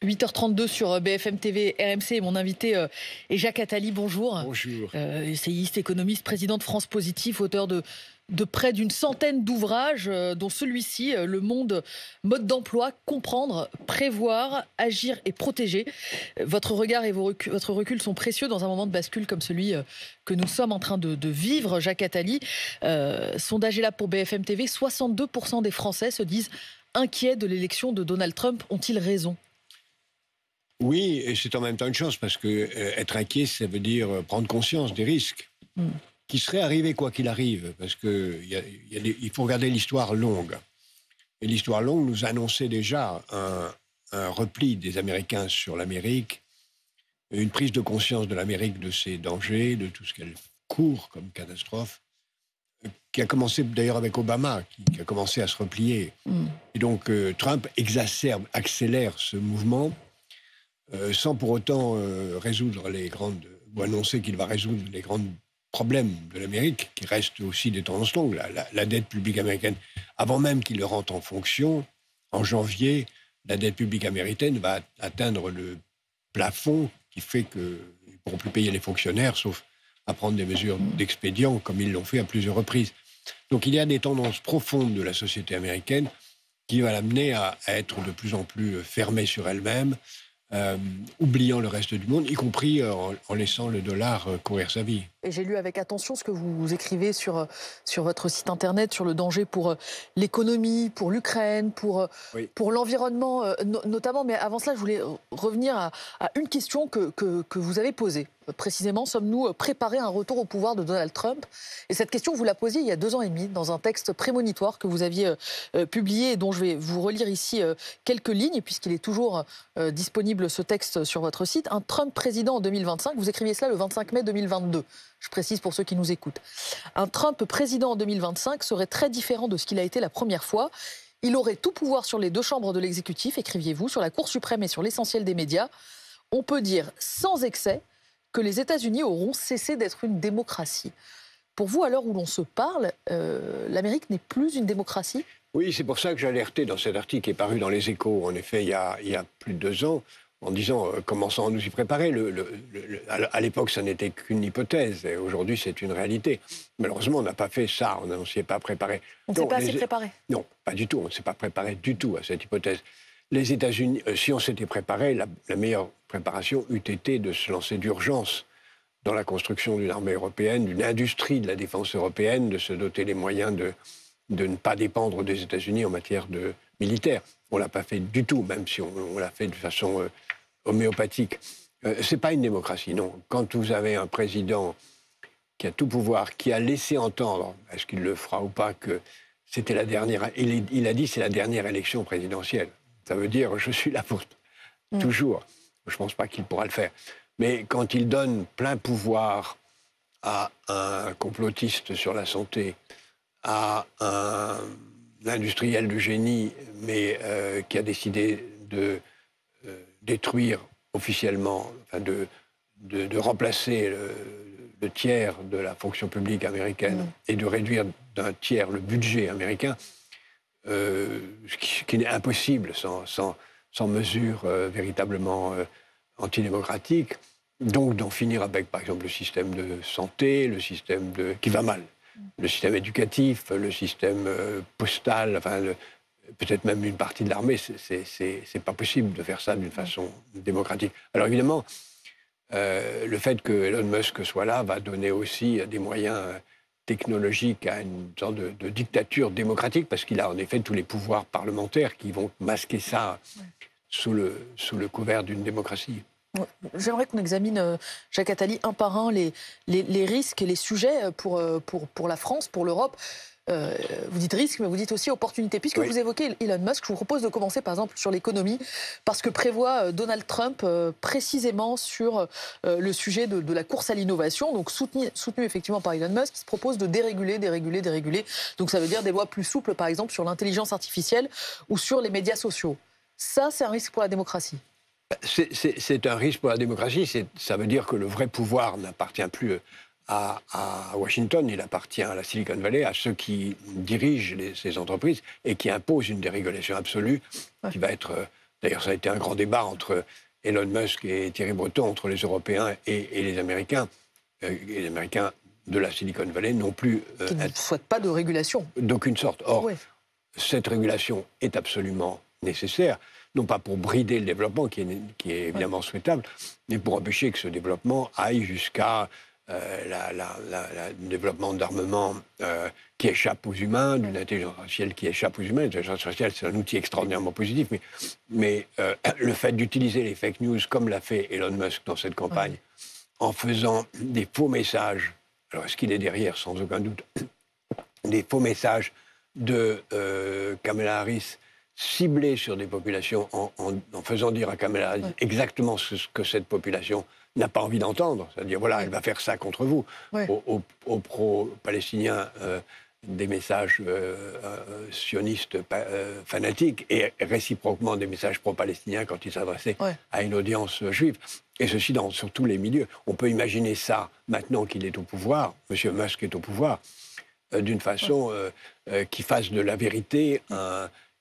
8h32 sur BFM TV, RMC, et mon invité est Jacques Attali. Bonjour. Bonjour. Essayiste, économiste, président de France Positif, auteur de près d'une centaine d'ouvrages, dont celui-ci, Le Monde, mode d'emploi, comprendre, prévoir, agir et protéger. Votre regard et votre recul sont précieux dans un moment de bascule comme celui que nous sommes en train de vivre, Jacques Attali. Sondage est là pour BFM TV, 62% des Français se disent inquiets de l'élection de Donald Trump. Ont-ils raison ? Oui, et c'est en même temps une chance, parce que être inquiet, ça veut dire prendre conscience des risques qui seraient arrivés quoi qu'il arrive, parce que il faut regarder l'histoire longue. Et l'histoire longue nous annonçait déjà un repli des Américains sur l'Amérique, une prise de conscience de l'Amérique, de ses dangers, de tout ce qu'elle court comme catastrophe, qui a commencé d'ailleurs avec Obama, qui a commencé à se replier. Et donc Trump accélère ce mouvement, sans pour autant résoudre ou annoncer qu'il va résoudre les grands problèmes de l'Amérique, qui restent aussi des tendances longues. La dette publique américaine, avant même qu'il ne rentre en fonction, en janvier, la dette publique américaine va atteindre le plafond qui fait qu'ils ne pourront plus payer les fonctionnaires, sauf à prendre des mesures d'expédient, comme ils l'ont fait à plusieurs reprises. Donc il y a des tendances profondes de la société américaine qui va l'amener à être de plus en plus fermée sur elle-même, oubliant le reste du monde, y compris en laissant le dollar courir sa vie. Et j'ai lu avec attention ce que vous écrivez sur votre site internet, sur le danger pour l'économie, pour l'Ukraine, pour l'environnement notamment. Mais avant cela, je voulais revenir à une question que vous avez posée. Précisément, sommes-nous préparés à un retour au pouvoir de Donald Trump ? Et cette question, vous la posiez il y a 2 ans et demi dans un texte prémonitoire que vous aviez publié et dont je vais vous relire ici quelques lignes, puisqu'il est toujours disponible ce texte sur votre site. Un Trump président en 2025, vous écriviez cela le 25 mai 2022. Je précise pour ceux qui nous écoutent. Un Trump président en 2025 serait très différent de ce qu'il a été la première fois. Il aurait tout pouvoir sur les 2 chambres de l'exécutif, écriviez-vous, sur la Cour suprême et sur l'essentiel des médias. On peut dire sans excès que les États-Unis auront cessé d'être une démocratie. Pour vous, à l'heure où l'on se parle, l'Amérique n'est plus une démocratie ? Oui, c'est pour ça que j'ai alerté dans cet article qui est paru dans Les Échos, en effet, il y a plus de 2 ans, en disant commençons à nous y préparer. À l'époque, ça n'était qu'une hypothèse, et aujourd'hui, c'est une réalité. Malheureusement, on n'a pas fait ça, on ne s'y est pas préparé. On ne s'est pas assez préparé ? Non, pas du tout, on ne s'est pas préparé du tout à cette hypothèse. Les États-Unis, si on s'était préparé, la meilleure préparation eût été de se lancer d'urgence dans la construction d'une armée européenne, d'une industrie de la défense européenne, de se doter les moyens de ne pas dépendre des États-Unis en matière militaire. On ne l'a pas fait du tout, même si on l'a fait de façon homéopathique. Ce n'est pas une démocratie, non. Quand vous avez un président qui a tout pouvoir, qui a laissé entendre, est-ce qu'il le fera ou pas, que c'était la dernière... Il a dit c'est la dernière élection présidentielle. Ça veut dire je suis là pour toujours. Je ne pense pas qu'il pourra le faire. Mais quand il donne plein pouvoir à un complotiste sur la santé, à un industriel de génie, mais qui a décidé de détruire officiellement, enfin de remplacer le tiers de la fonction publique américaine et de réduire d'un tiers le budget américain, ce qui n'est impossible sans mesures véritablement antidémocratiques. Donc d'en finir avec, par exemple, le système de santé, le système qui va mal, le système éducatif, le système postal, enfin, peut-être même une partie de l'armée, c'est pas possible de faire ça d'une façon démocratique. Alors évidemment, le fait que Elon Musk soit là va donner aussi des moyens technologiques à une sorte de dictature démocratique, parce qu'il a en effet tous les pouvoirs parlementaires qui vont masquer ça sous le couvert d'une démocratie. J'aimerais qu'on examine, Jacques Attali, un par un les risques et les sujets pour la France, pour l'Europe. Vous dites risque, mais vous dites aussi opportunité. Puisque vous évoquez Elon Musk, je vous propose de commencer par exemple sur l'économie, parce que prévoit Donald Trump précisément sur le sujet de la course à l'innovation, donc soutenu effectivement par Elon Musk, qui se propose de déréguler. Donc ça veut dire des lois plus souples, par exemple, sur l'intelligence artificielle ou sur les médias sociaux. Ça, c'est un risque pour la démocratie. C'est un risque pour la démocratie. Ça veut dire que le vrai pouvoir n'appartient plus à Washington, il appartient à la Silicon Valley, à ceux qui dirigent ces entreprises et qui imposent une dérégulation absolue qui va être D'ailleurs, ça a été un grand débat entre Elon Musk et Thierry Breton, entre les Européens et les Américains. Et les Américains de la Silicon Valley non plus... qui ne souhaitent pas de régulation. D'aucune sorte. Or, cette régulation est absolument nécessaire, non pas pour brider le développement, qui est évidemment souhaitable, mais pour empêcher que ce développement aille jusqu'à le développement d'armements qui échappent aux humains, d'une intelligence artificielle qui échappe aux humains. L'intelligence artificielle, c'est un outil extraordinairement positif, mais le fait d'utiliser les fake news, comme l'a fait Elon Musk dans cette campagne, en faisant des faux messages, alors est-ce qu'il est derrière, sans aucun doute, des faux messages de Kamala Harris ciblés sur des populations en faisant dire à Kamala Harris exactement ce que cette population n'a pas envie d'entendre. C'est-à-dire, voilà, elle va faire ça contre vous. Aux pro-palestiniens, des messages sionistes fanatiques et réciproquement des messages pro-palestiniens quand ils s'adressaient à une audience juive. Et ceci sur tous les milieux. On peut imaginer ça maintenant qu'il est au pouvoir, M. Musk est au pouvoir, d'une façon qui fasse de la vérité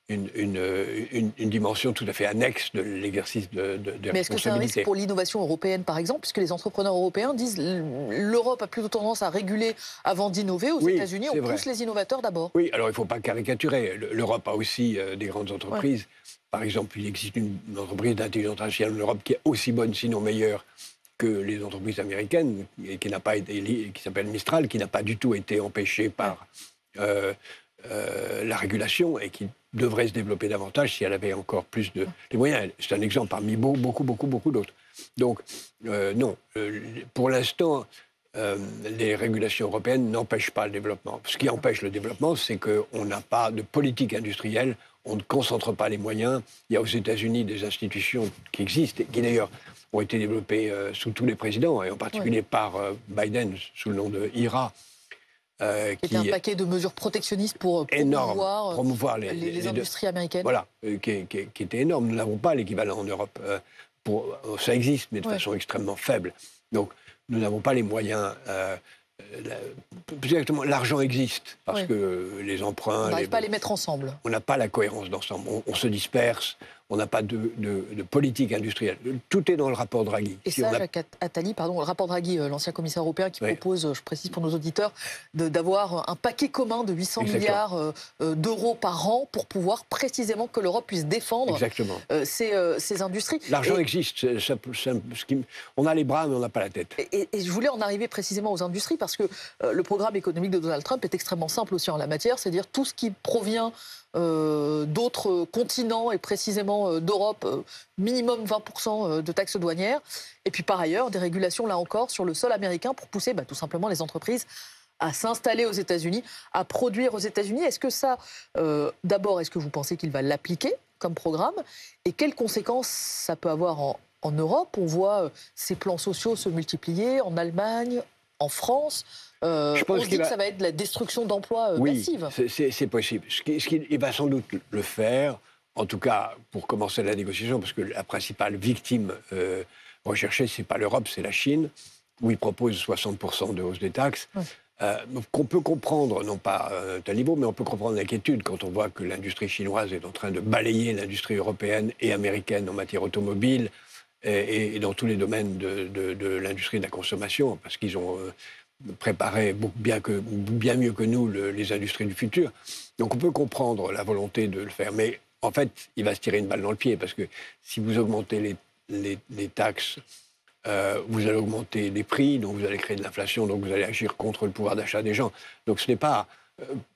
une dimension tout à fait annexe de l'exercice de responsabilité. Mais est-ce que c'est un risque pour l'innovation européenne, par exemple, puisque les entrepreneurs européens disent l'Europe a plutôt tendance à réguler avant d'innover. Aux États-Unis, on pousse les innovateurs d'abord. Oui, alors il ne faut pas caricaturer. L'Europe a aussi des grandes entreprises. Par exemple, il existe une entreprise d'intelligence artificielle en Europe qui est aussi bonne, sinon meilleure, que les entreprises américaines, et qui s'appelle Mistral, qui n'a pas du tout été empêchée par la régulation et qui devrait se développer davantage si elle avait encore plus de moyens. C'est un exemple parmi beaucoup d'autres. Donc, non. Pour l'instant, les régulations européennes n'empêchent pas le développement. Ce qui empêche le développement, c'est qu'on n'a pas de politique industrielle, on ne concentre pas les moyens. Il y a aux États-Unis des institutions qui existent, qui d'ailleurs ont été développées sous tous les présidents, et en particulier par Biden, sous le nom de IRA. Qui est un paquet de mesures protectionnistes pour promouvoir les industries américaines. Voilà, qui était énorme. Nous n'avons pas l'équivalent en Europe. Ça existe, mais de façon extrêmement faible. Donc, nous n'avons pas les moyens. Plus exactement, l'argent existe, parce que les emprunts... On n'arrive pas à les mettre ensemble. On n'a pas la cohérence d'ensemble. On se disperse. On n'a pas de politique industrielle. Tout est dans le rapport Draghi. Et ça, Jacques Attali, le rapport Draghi, l'ancien commissaire européen, qui propose, je précise pour nos auditeurs, d'avoir un paquet commun de 800 milliards d'euros par an pour pouvoir précisément que l'Europe puisse défendre ses industries. L'argent existe. On a les bras, mais on n'a pas la tête. Et je voulais en arriver précisément aux industries, parce que le programme économique de Donald Trump est extrêmement simple aussi en la matière, c'est-à-dire tout ce qui provient d'autres continents et précisément d'Europe, minimum 20% de taxes douanières. Et puis par ailleurs, des régulations là encore sur le sol américain pour pousser tout simplement les entreprises à s'installer aux États-Unis, à produire aux États-Unis. Est-ce que ça, d'abord, est-ce que vous pensez qu'il va l'appliquer comme programme? Et quelles conséquences ça peut avoir en Europe? On voit ces plans sociaux se multiplier en Allemagne, en France. On se dit que ça va être de la destruction d'emplois massive. Oui, c'est possible. Il va sans doute le faire, en tout cas pour commencer la négociation, parce que la principale victime recherchée, ce n'est pas l'Europe, c'est la Chine, où il propose 60% de hausse des taxes. Qu'on peut comprendre, non pas à un tel niveau, mais on peut comprendre l'inquiétude quand on voit que l'industrie chinoise est en train de balayer l'industrie européenne et américaine en matière automobile et dans tous les domaines de l'industrie de la consommation, parce qu'ils ont... préparer bien mieux que nous les industries du futur. Donc on peut comprendre la volonté de le faire. Mais en fait, il va se tirer une balle dans le pied, parce que si vous augmentez les taxes, vous allez augmenter les prix, donc vous allez créer de l'inflation, donc vous allez agir contre le pouvoir d'achat des gens. Donc ce n'est pas...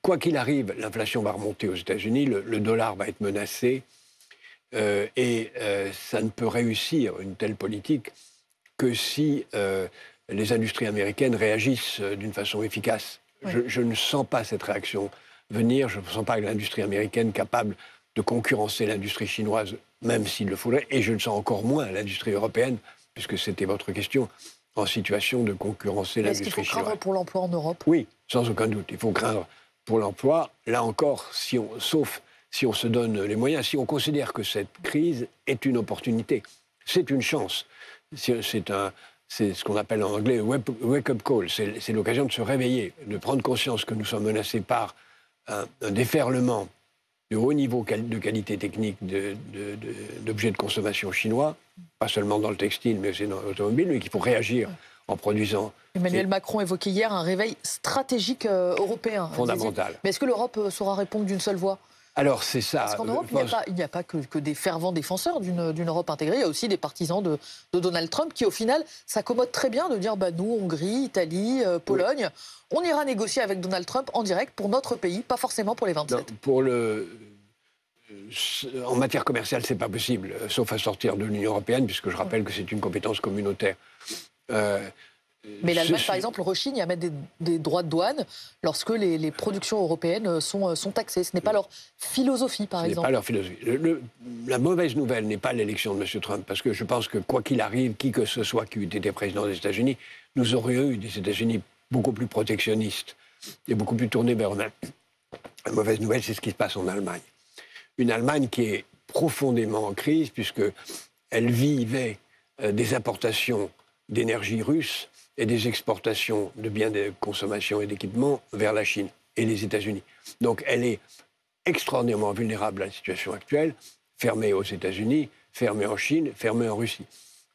quoi qu'il arrive, l'inflation va remonter aux États-Unis, le dollar va être menacé, et ça ne peut réussir, une telle politique, que si... les industries américaines réagissent d'une façon efficace. Je ne sens pas cette réaction venir. Je ne sens pas l'industrie américaine capable de concurrencer l'industrie chinoise, même s'il le faudrait. Et je ne sens encore moins l'industrie européenne, puisque c'était votre question, en situation de concurrencer l'industrie chinoise. Est-ce qu'il faut craindre pour l'emploi en Europe? Oui, sans aucun doute. Il faut craindre pour l'emploi. Là encore, sauf si on se donne les moyens, si on considère que cette crise est une opportunité. C'est une chance. C'est ce qu'on appelle en anglais wake-up call. C'est l'occasion de se réveiller, de prendre conscience que nous sommes menacés par un déferlement de haut niveau de qualité technique d'objets de consommation chinois, pas seulement dans le textile, mais aussi dans l'automobile, mais qu'il faut réagir en produisant. Emmanuel Macron évoquait hier un réveil stratégique européen. Fondamental. Mais est-ce que l'Europe saura répondre d'une seule voix? Alors c'est ça. Parce qu'en Europe, il n'y a pas que des fervents défenseurs d'une Europe intégrée. Il y a aussi des partisans de Donald Trump qui, au final, s'accommodent très bien de dire nous, Hongrie, Italie, Pologne, on ira négocier avec Donald Trump en direct pour notre pays, pas forcément pour les 27. Non, en matière commerciale, c'est pas possible, sauf à sortir de l'Union européenne, puisque je rappelle que c'est une compétence communautaire. Mais l'Allemagne, par exemple, rechigne à mettre des droits de douane lorsque les productions européennes sont taxées. Ce n'est pas leur philosophie, par exemple. Ce n'est pas leur philosophie. La mauvaise nouvelle n'est pas l'élection de M. Trump, parce que je pense que quoi qu'il arrive, qui que ce soit qui eût été président des États-Unis, nous aurions eu des États-Unis beaucoup plus protectionnistes et beaucoup plus tournés vers eux-mêmes. La mauvaise nouvelle, c'est ce qui se passe en Allemagne. Une Allemagne qui est profondément en crise, puisqu'elle vivait des importations d'énergie russe et des exportations de biens de consommation et d'équipements vers la Chine et les États-Unis. Donc elle est extraordinairement vulnérable à la situation actuelle, fermée aux États-Unis, fermée en Chine, fermée en Russie.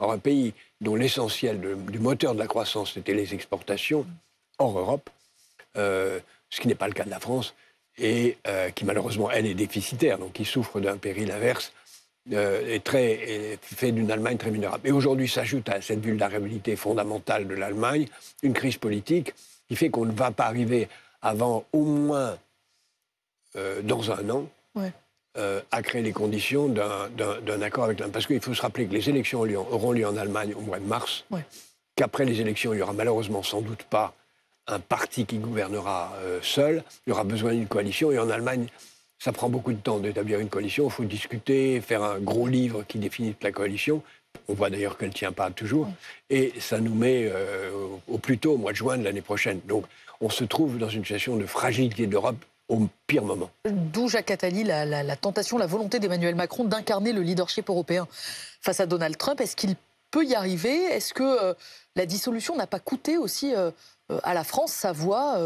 Or, un pays dont l'essentiel du moteur de la croissance, c'était les exportations hors Europe, ce qui n'est pas le cas de la France, et qui malheureusement, elle, est déficitaire, donc qui souffre d'un péril inverse, fait d'une Allemagne très vulnérable. Et aujourd'hui s'ajoute à cette vulnérabilité fondamentale de l'Allemagne une crise politique qui fait qu'on ne va pas arriver avant au moins dans un an à créer les conditions d'un accord avec l'Allemagne. Parce qu'il faut se rappeler que les élections auront lieu en Allemagne au mois de mars, qu'après les élections, il n'y aura malheureusement sans doute pas un parti qui gouvernera seul, il y aura besoin d'une coalition, et en Allemagne, ça prend beaucoup de temps d'établir une coalition. Il faut discuter, faire un gros livre qui définit toute la coalition. On voit d'ailleurs qu'elle ne tient pas toujours. Et ça nous met au plus tôt, au mois de juin de l'année prochaine. Donc on se trouve dans une situation de fragilité de l'Europe au pire moment. D'où, Jacques Attali, la tentation, la volonté d'Emmanuel Macron d'incarner le leadership européen face à Donald Trump. Est-ce qu'il peut y arriver? Est-ce que la dissolution n'a pas coûté aussi à la France sa voix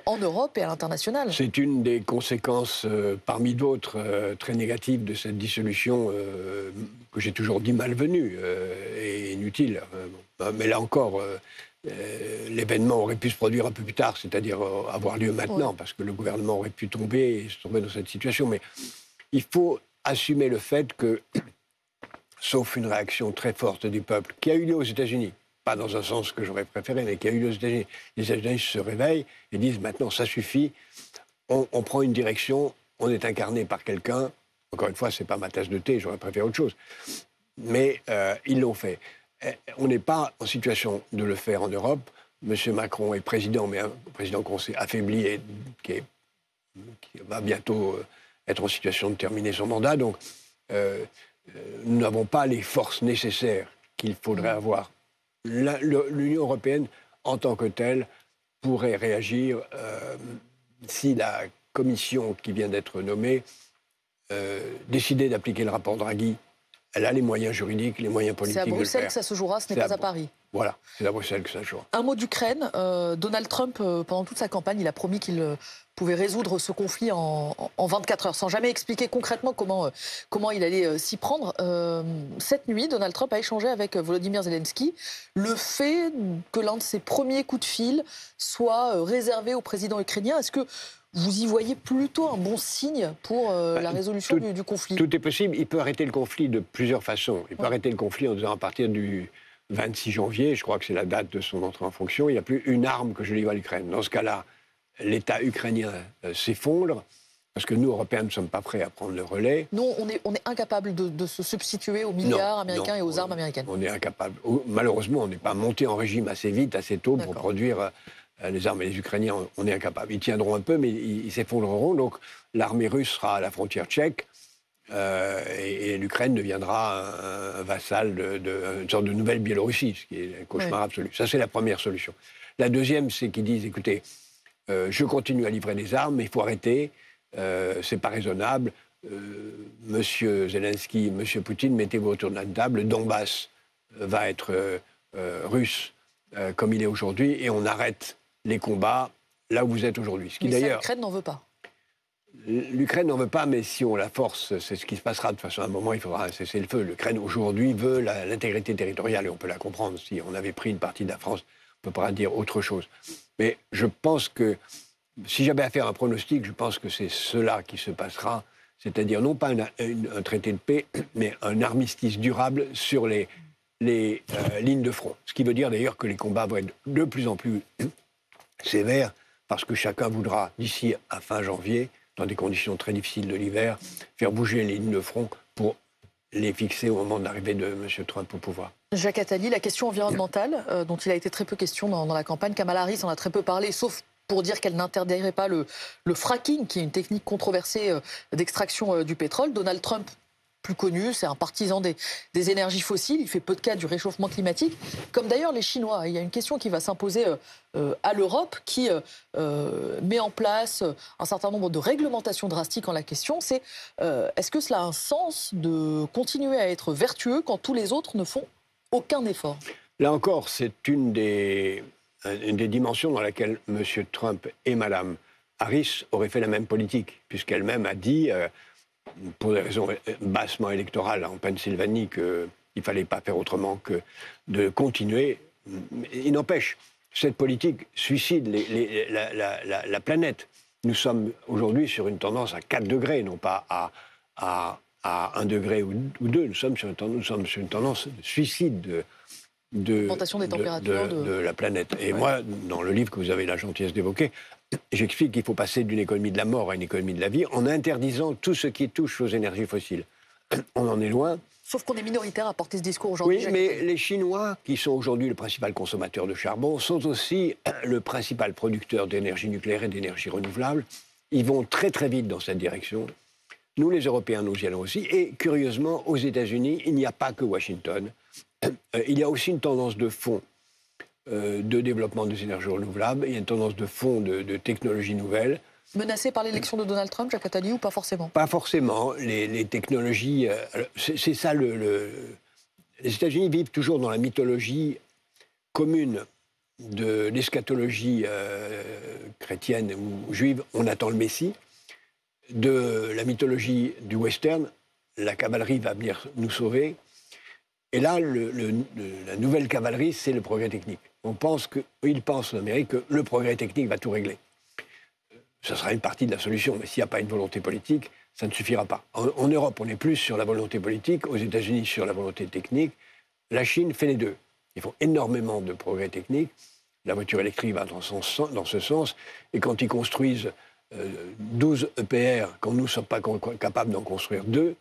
en Europe et à l'international? C'est une des conséquences, parmi d'autres, très négatives de cette dissolution que j'ai toujours dit malvenue et inutile. Mais là encore, l'événement aurait pu se produire un peu plus tard, c'est-à-dire avoir lieu maintenant, parce que le gouvernement aurait pu tomber et se trouver dans cette situation. Mais il faut assumer le fait que, sauf une réaction très forte du peuple, qui a eu lieu aux États-Unis, pas dans un sens que j'aurais préféré, mais qui a eu lieu aux États-Unis. Les États-Unis se réveillent et disent maintenant ça suffit, on prend une direction, on est incarné par quelqu'un. Encore une fois, c'est pas ma tasse de thé, j'aurais préféré autre chose. Mais ils l'ont fait. On n'est pas en situation de le faire en Europe. Monsieur Macron est président, mais un président qu'on s'est affaibli et qui va bientôt être en situation de terminer son mandat. Donc, nous n'avons pas les forces nécessaires qu'il faudrait avoir. L'Union européenne, en tant que telle, pourrait réagir si la commission qui vient d'être nommée décidait d'appliquer le rapport Draghi. Elle a les moyens juridiques, les moyens politiques de le faire. C'est à Bruxelles que ça se jouera, ce n'est pas à Paris. Voilà, c'est à Bruxelles que ça se jouera. Un mot d'Ukraine. Donald Trump, pendant toute sa campagne, il a promis qu'il pouvait résoudre ce conflit en 24 heures, sans jamais expliquer concrètement comment il allait s'y prendre. Cette nuit, Donald Trump a échangé avec Volodymyr Zelensky. Le fait que l'un de ses premiers coups de fil soit réservé au président ukrainien, est-ce que vous y voyez plutôt un bon signe pour la résolution du conflit? Tout est possible. Il peut arrêter le conflit de plusieurs façons. Il peut arrêter le conflit en disant à partir du 26 janvier, je crois que c'est la date de son entrée en fonction, il n'y a plus une arme que je livre à l'Ukraine. Dans ce cas-là, l'État ukrainien s'effondre, parce que nous, Européens, ne sommes pas prêts à prendre le relais. Non, on est incapable de se substituer aux milliards américains et aux armes américaines. On est incapable. Malheureusement, on n'est pas monté en régime assez vite, assez tôt pour produire les armes. Et les Ukrainiens, on est incapable. Ils tiendront un peu, mais ils s'effondreront. Donc l'armée russe sera à la frontière tchèque. Et l'Ukraine deviendra un vassal une sorte de nouvelle Biélorussie, ce qui est un cauchemar absolu. Ça, c'est la première solution. La deuxième, c'est qu'ils disent, écoutez, je continue à livrer des armes, mais il faut arrêter, c'est pas raisonnable. Monsieur Zelensky, monsieur Poutine, mettez-vous autour de la table, le Donbass va être russe comme il est aujourd'hui, et on arrête les combats là où vous êtes aujourd'hui. Mais ça, l'Ukraine n'en veut pas. L'Ukraine n'en veut pas, mais si on la force, c'est ce qui se passera. De toute façon, à un moment, il faudra cesser le feu. L'Ukraine, aujourd'hui, veut l'intégrité territoriale, et on peut la comprendre. Si on avait pris une partie de la France, on ne peut pas dire autre chose. Mais je pense que, si j'avais à faire un pronostic, je pense que c'est cela qui se passera, c'est-à-dire non pas un traité de paix, mais un armistice durable sur les lignes de front. Ce qui veut dire d'ailleurs que les combats vont être de plus en plus sévères, parce que chacun voudra, d'ici à fin janvier, dans des conditions très difficiles de l'hiver, faire bouger les lignes de front pour les fixer au moment de l'arrivée de M. Trump au pouvoir. Jacques Attali, la question environnementale, dont il a été très peu question dans la campagne, Kamala Harris en a très peu parlé, sauf pour dire qu'elle n'interdirait pas le fracking, qui est une technique controversée d'extraction du pétrole. Donald Trump, plus connu, c'est un partisan des énergies fossiles, il fait peu de cas du réchauffement climatique, comme d'ailleurs les Chinois. Il y a une question qui va s'imposer à l'Europe, qui met en place un certain nombre de réglementations drastiques en la question. C'est est-ce que cela a un sens de continuer à être vertueux quand tous les autres ne font aucun effort? Là encore, c'est une des dimensions dans laquelle M. Trump et Mme Harris auraient fait la même politique, puisqu'elle-même a dit, pour des raisons bassement électorales en Pennsylvanie, qu'il ne fallait pas faire autrement que de continuer. Il n'empêche, cette politique suicide la planète. Nous sommes aujourd'hui sur une tendance à 4 degrés, non pas à 1 degré ou 2. Nous sommes sur une tendance de suicide Augmentation des températures de la planète. Et moi, dans le livre que vous avez la gentillesse d'évoquer, j'explique qu'il faut passer d'une économie de la mort à une économie de la vie en interdisant tout ce qui touche aux énergies fossiles. On en est loin. Sauf qu'on est minoritaire à porter ce discours aujourd'hui. Oui, mais les Chinois, qui sont aujourd'hui le principal consommateur de charbon, sont aussi le principal producteur d'énergie nucléaire et d'énergie renouvelable. Ils vont très très vite dans cette direction. Nous, les Européens, nous y allons aussi. Et curieusement, aux États-Unis, il n'y a pas que Washington. Il y a aussi une tendance de fond de développement des énergies renouvelables. Il y a une tendance de fond de technologies nouvelles. Menacé par l'élection de Donald Trump, Jacques Attali, ou pas forcément? Pas forcément. Les technologies... c'est ça Les États-Unis vivent toujours dans la mythologie commune de l'eschatologie chrétienne ou juive. On attend le Messie. De la mythologie du western, la cavalerie va venir nous sauver. Et là, la nouvelle cavalerie, c'est le progrès technique. Ils pensent en Amérique que le progrès technique va tout régler. Ça sera une partie de la solution, mais s'il n'y a pas une volonté politique, ça ne suffira pas. En Europe, on est plus sur la volonté politique, aux États-Unis sur la volonté technique. La Chine fait les deux. Ils font énormément de progrès technique. La voiture électrique va dans ce sens. Et quand ils construisent 12 EPR, quand nous ne sommes pas capables d'en construire 2,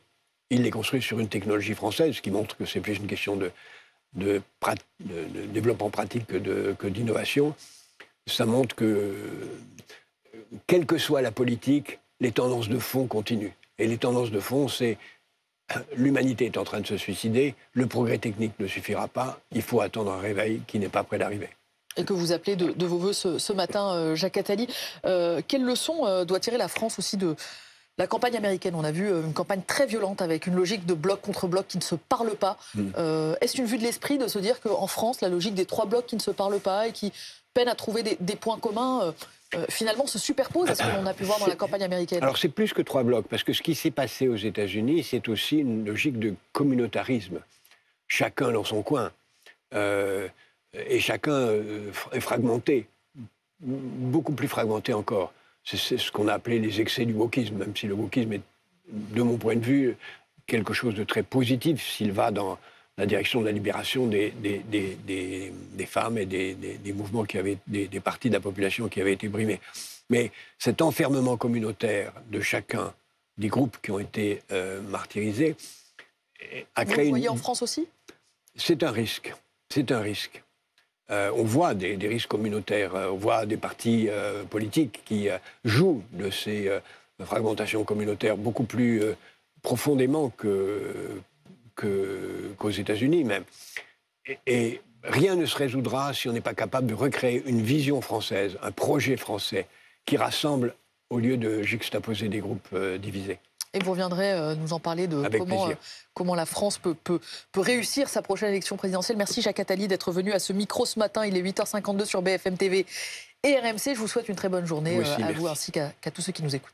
ils les construisent sur une technologie française, ce qui montre que c'est plus une question de développement pratique que d'innovation. Ça montre que, quelle que soit la politique, les tendances de fond continuent. Et les tendances de fond, c'est l'humanité est en train de se suicider, le progrès technique ne suffira pas, il faut attendre un réveil qui n'est pas près d'arriver. Et que vous appelez de vos voeux ce matin, Jacques Attali. Quelle leçon doit tirer la France aussi de la campagne américaine? On a vu une campagne très violente avec une logique de bloc contre bloc qui ne se parle pas. Est-ce une vue de l'esprit de se dire qu'en France, la logique des 3 blocs qui ne se parlent pas et qui peinent à trouver des points communs finalement se superpose à ce que l'on a pu voir dans la campagne américaine? Alors c'est plus que 3 blocs, parce que ce qui s'est passé aux États-Unis, c'est aussi une logique de communautarisme. Chacun dans son coin. Et chacun est fragmenté, beaucoup plus fragmenté encore. C'est ce qu'on a appelé les excès du wokisme, même si le wokisme est, de mon point de vue, quelque chose de très positif s'il va dans la direction de la libération des femmes et des mouvements des parties de la population qui avaient été brimés. Mais cet enfermement communautaire de chacun des groupes qui ont été martyrisés a créé... Vous le voyez en France aussi? C'est un risque. C'est un risque. On voit des risques communautaires, on voit des partis politiques qui jouent de ces fragmentations communautaires beaucoup plus profondément qu'aux États-Unis même. Et rien ne se résoudra si on n'est pas capable de recréer une vision française, un projet français qui rassemble au lieu de juxtaposer des groupes divisés. Et vous reviendrez nous en parler de comment la France peut réussir sa prochaine élection présidentielle. Merci Jacques Attali d'être venu à ce micro ce matin. Il est 8h52 sur BFM TV et RMC. Je vous souhaite une très bonne journée à vous ainsi qu'à tous ceux qui nous écoutent.